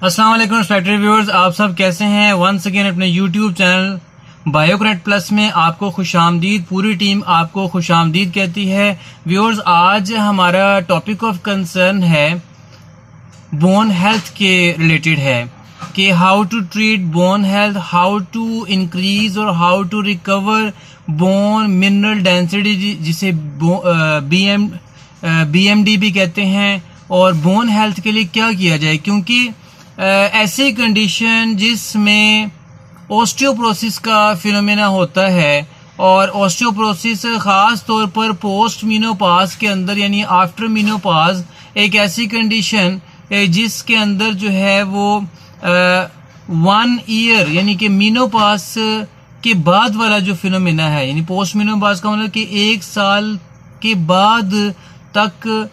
अस्सलाम वालेकुम respected viewers, आप सब कैसे हैं। वंस अगेन अपने यूट्यूब चैनल बायोकनेक्ट प्लस में आपको खुशामदीद, पूरी टीम आपको खुशामदीद कहती है। व्यूअर्स, आज हमारा टॉपिक ऑफ कंसर्न है बोन हेल्थ के रिलेटेड है कि how to treat bone health, how to increase और how to recover bone mineral density, जिसे BMD भी कहते हैं। और बोन हेल्थ के लिए क्या किया जाए, क्योंकि ऐसी कंडीशन जिसमें ऑस्टियोपोरोसिस का फिनोमेना होता है, और ऑस्टियोपोरोसिस खास तौर पर पोस्ट मीनोपाज के अंदर यानी आफ्टर मीनोपाज एक ऐसी कंडीशन जिसके अंदर जो है वो 1 ईयर यानी कि मीनोपाज के बाद वाला जो फिनोमेना है, यानी पोस्ट मीनोपाज का मतलब कि 1 साल के बाद तक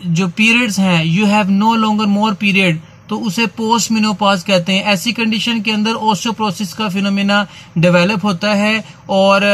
जो पीरियड्स हैं, you have no longer more period, तो उसे पोस्ट मेनोपॉज कहते हैं। ऐसी कंडीशन के अंदर ऑस्टियोपोरोसिस का फिनोमेना डेवलप होता है, और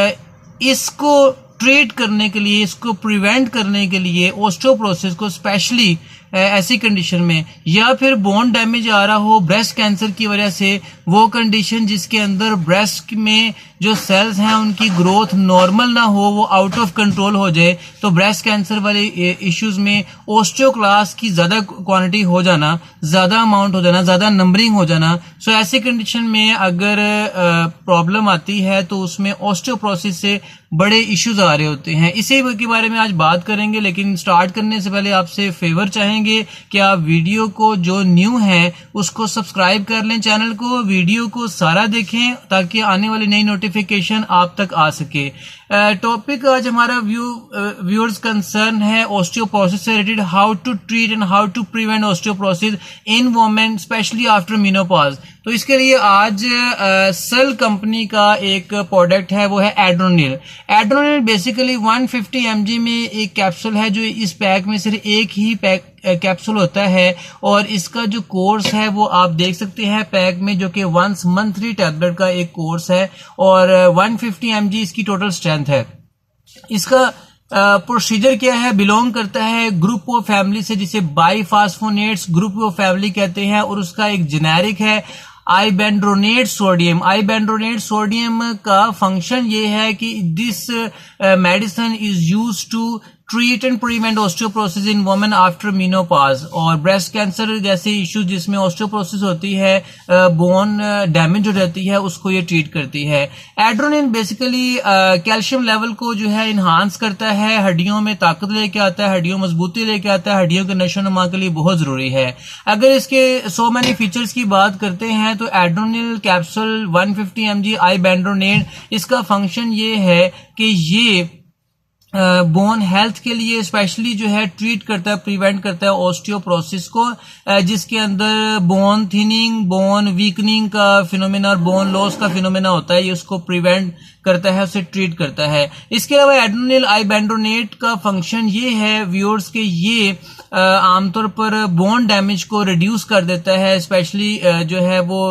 इसको ट्रीट करने के लिए, इसको प्रिवेंट करने के लिए ऑस्टियोपोरोसिस को स्पेशली ऐसी कंडीशन में, या फिर बोन डैमेज आ रहा हो ब्रेस्ट कैंसर की वजह से, वो कंडीशन जिसके अंदर ब्रेस्ट में जो सेल्स हैं उनकी ग्रोथ नॉर्मल ना हो, वो आउट ऑफ कंट्रोल हो जाए, तो ब्रेस्ट कैंसर वाले इश्यूज में ओस्टियोक्लास्ट की ज्यादा क्वांटिटी हो जाना, ज्यादा अमाउंट हो जाना, ज्यादा नंबरिंग हो जाना। सो ऐसी कंडीशन में अगर प्रॉब्लम आती है तो उसमें ऑस्टियोपोरोसिस से बड़े इश्यूज आ रहे होते हैं। इसी के बारे में आज बात करेंगे, लेकिन स्टार्ट करने से पहले आपसे फेवर चाहेंगे कि आप वीडियो को, जो न्यू है उसको सब्सक्राइब कर लें, चैनल को, वीडियो को सारा देखें ताकि आने वाली नई नोटिफिकेशन आप तक आ सके। टॉपिक आज हमारा व्यूअर्स कंसर्न है ऑस्टियोपोरोसिस से related, how to treat and how to prevent osteoporosis in women specially after menopause. तो इसके लिए आज सेल कंपनी का एक प्रोडक्ट है, वो है एड्रोनिल। एड्रोनिल बेसिकली 150 mg में एक कैप्सूल है, जो इस पैक में सिर्फ एक ही पैक कैप्सूल होता है, और इसका जो कोर्स है वो आप देख सकते हैं पैक में, जो कि 1 मंथली टैबलेट का एक कोर्स है, और 150 mg इसकी टोटल स्ट्रेंथ है। इसका प्रोसीजर क्या है, बिलोंग करता है ग्रुप ऑफ फैमिली से, जिसे बाईफास्फोनेट्स ग्रुप ऑफ फैमिली कहते हैं, और उसका एक जेनेरिक है आइबेंड्रोनेट सोडियम। आइबेंड्रोनेट सोडियम का फंक्शन ये है कि this medicine is used to treat and prevent osteoporosis in women after menopause, और ब्रेस्ट कैंसर जैसे इश्यूज जिसमें ऑस्टियोपोरोसिस होती है, बोन डैमेज हो जाती है, उसको ये ट्रीट करती है। एड्रोनिन बेसिकली कैल्शियम लेवल को जो है इन्हांस करता है, हड्डियों में ताकत लेके आता है, हड्डियों मजबूती लेके आता है, हड्डियों के नशोनुमा के लिए बहुत जरूरी है। अगर इसके सो मैनी फीचर्स की बात करते हैं तो एड्रोनिल कैप्सूल 150 mg आइबेंड्रोनेट, इसका फंक्शन ये है कि ये बोन हेल्थ के लिए स्पेशली जो है ट्रीट करता है, प्रिवेंट करता है ऑस्टियोपोरोसिस को, जिसके अंदर बोन थिनिंग, बोन वीकनिंग का फिनोमेना और बोन लॉस का फिनोमेना होता है, ये उसको प्रिवेंट करता है, उसे ट्रीट करता है। इसके अलावा एड्रोनिल आइबेंड्रोनेट का फंक्शन ये है व्यूअर्स के, ये आमतौर पर बोन डैमेज को रिड्यूस कर देता है, स्पेशली जो है वो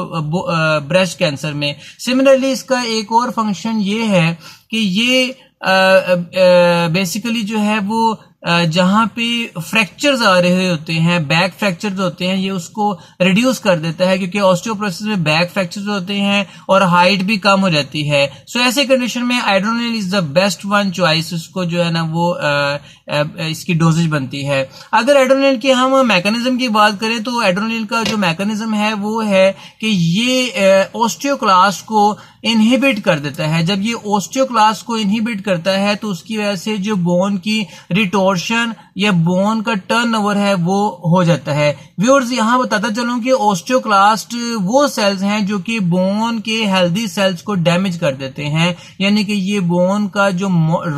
ब्रेस्ट कैंसर में। सिमिलरली इसका एक और फंक्शन ये है कि ये बेसिकली जो है वो जहां पे फ्रैक्चर्स आ रहे होते हैं, बैक फ्रैक्चर्स होते हैं, ये उसको रिड्यूस कर देता है, क्योंकि ऑस्टियोपोरोसिस में बैक फ्रैक्चर्स होते हैं और हाइट भी कम हो जाती है। सो ऐसे कंडीशन में एड्रोनिल is the best one choice, उसको जो है ना वो इसकी डोजेज बनती है। अगर एड्रोनिल की हम मैकेनिज्म की बात करें तो एड्रोनिल का जो मैकेनिज्म है वो है कि ये ऑस्टियोक्लास्ट को इनहिबिट कर देता है। जब ये ऑस्टियोक्लास्ट को इनहिबिट करता है तो उसकी वजह से जो बोन की रिटोर्शन या बोन का टर्नओवर है वो हो जाता है। व्यूअर्स, यहां बताता चलूं कि ऑस्टियोक्लास्ट वो सेल्स हैं जो कि बोन के हेल्दी सेल्स को डैमेज कर देते हैं, यानी कि ये बोन का जो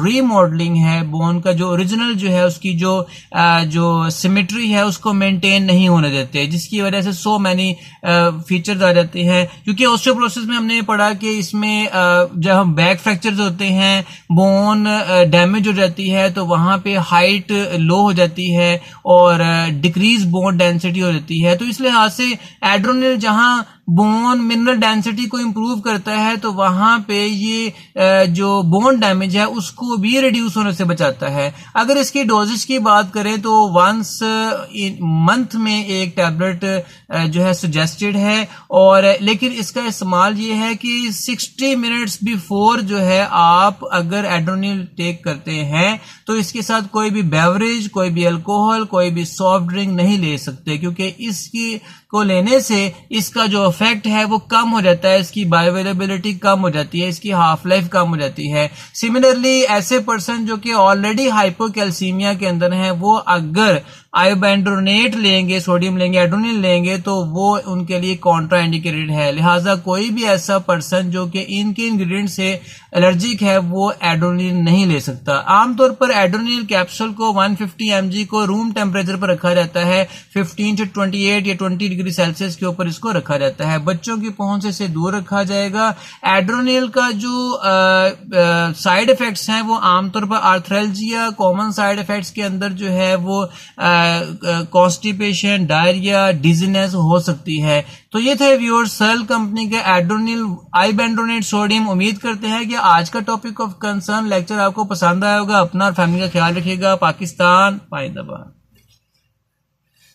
रीमॉडलिंग है, बोन का जो ओरिजिनल जो है उसकी जो सिमेट्री है उसको मेंटेन नहीं होने देते, जिसकी वजह से सो मैनी फीचर्स आ जाते हैं। क्योंकि ऑस्टियोपोरोसिस में हमने पढ़ा कि इसमें जब बैक फ्रैक्चर्स होते हैं, बोन डैमेज हो जाती है, तो वहां पे हाइट लो हो जाती है और डिक्रीज बोन डेंसिटी हो जाती है। तो इस लिहाज से एड्रोनिल जहां बोन मिनरल डेंसिटी को इंप्रूव करता है, तो वहां पे ये जो बोन डैमेज है उसको भी रिड्यूस होने से बचाता है। अगर इसकी डोजेज की बात करें तो वंस मंथ में एक टैबलेट जो है सजेस्टेड है, और लेकिन इसका इस्तेमाल ये है कि 60 मिनट्स बिफोर जो है आप अगर एड्रोनिल टेक करते हैं तो इसके साथ कोई भी बेवरेज, कोई भी अल्कोहल, कोई भी सॉफ्ट ड्रिंक नहीं ले सकते, क्योंकि इसकी को लेने से इसका जो इफेक्ट है वो कम हो जाता है, इसकी बायोअवेलेबिलिटी कम हो जाती है, इसकी हाफ लाइफ कम हो जाती है। सिमिलरली ऐसे पर्सन जो कि ऑलरेडी हाइपोकैल्सीमिया के अंदर हैं, वो अगर आयोबेंड्रोनेट लेंगे, सोडियम लेंगे, एड्रोनिल लेंगे, तो वो उनके लिए कॉन्ट्रा इंडिकेटेड है। लिहाजा कोई भी ऐसा पर्सन जो कि इनके इंग्रेडिएंट से एलर्जिक है वो एड्रोनिल नहीं ले सकता। आमतौर पर एड्रोनिल कैप्सूल को 150 mg को रूम टेम्परेचर पर रखा जाता है, 15 से 28 या 20 डिग्री सेल्सियस के ऊपर इसको रखा जाता है। बच्चों की पहुंच से दूर रखा जाएगा। एड्रोनिल का जो साइड इफेक्ट्स हैं वो आमतौर पर आर्थ्रेल्जिया, कॉमन साइड इफेक्ट्स के अंदर जो है वो कॉन्स्टिपेशन, डायरिया, डिजीनेस हो सकती है। तो ये थे व्यूअर्स सर्ल कंपनी के एड्रोनिल आइबेंड्रोनेट सोडियम। उम्मीद करते हैं कि आज का टॉपिक ऑफ कंसर्न लेक्चर आपको पसंद आया होगा। अपना और फैमिली का ख्याल रखिएगा। पाकिस्तान पाइंदाबाद।